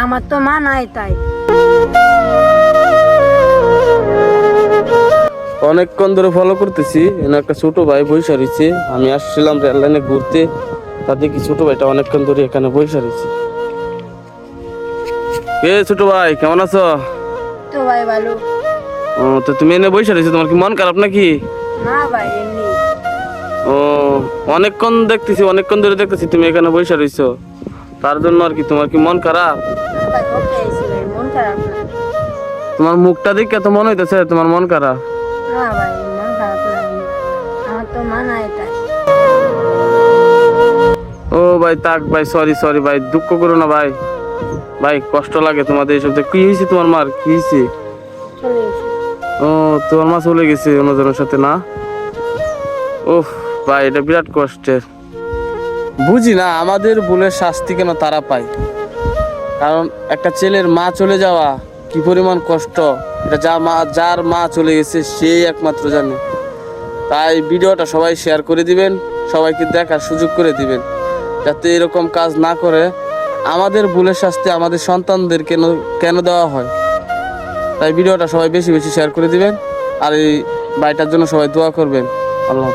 আমার তো মা নাই তাই। অনেকক্ষণ ধরে ফলো করতেছি, এনে একটা ছোট ভাই বইসা রয়েছে। আমি আসছিলাম রেল লাইনে ঘুরতে, তা দেখি ছোট ভাইটা অনেকক্ষণ ধরে এখানে বইসা রয়েছে। এ ছোট ভাই, কেমন আছো? তো ভাই ভালো। ও, তো তুমি এনে বইসা রয়েছো, তোমার কি মন খারাপ নাকি? না ভাই এমনি। ও, অনেকক্ষণ ধরে দেখতেছি তুমি এখানে বইসা রয়েছো, তার জন্য আর কি। তোমার কি মন খারাপ? না ভাই ওকে আইছি ভাই, মন খারাপ না। তোমার মুখটা দেখে তো মনে হইতেছে তোমার মন খারাপ। না ভাই মন খারাপ লাগেনি, আমার তো মা নাই তাই। ও ভাই, থাক ভাই, সরি সরি ভাই, দুঃখ করো না ভাই। ভাই কষ্ট লাগে তোমাদের এইসব দেখে। কি হয়েছে তোমার মার, কি হয়েছে? চলে এসে। ও, তোমার মা চলে গেছে অন্যজনের সাথে না? ওহ ভাই, এটা বিরাট কষ্টের। বুঝি না আমাদের ভুলের শাস্তি কেন তারা পায়। কারণ একটা ছেলের মা চলে যাওয়া কি পরিমাণ কষ্ট, এটা যার মা চলে গেছে সেই একমাত্র জানে। তাই ভিডিওটা সবাই শেয়ার করে দিবেন, সবাইকে দেখার সুযোগ করে দিবেন, যাতে এরকম কাজ না করে। আমাদের ভুলের শাস্তি আমাদের সন্তানদের কেন দেওয়া হয়। তাই ভিডিওটা সবাই বেশি বেশি শেয়ার করে দিবেন, আর এই ভাইটার জন্য সবাই দোয়া করবেন। আল্লাহ।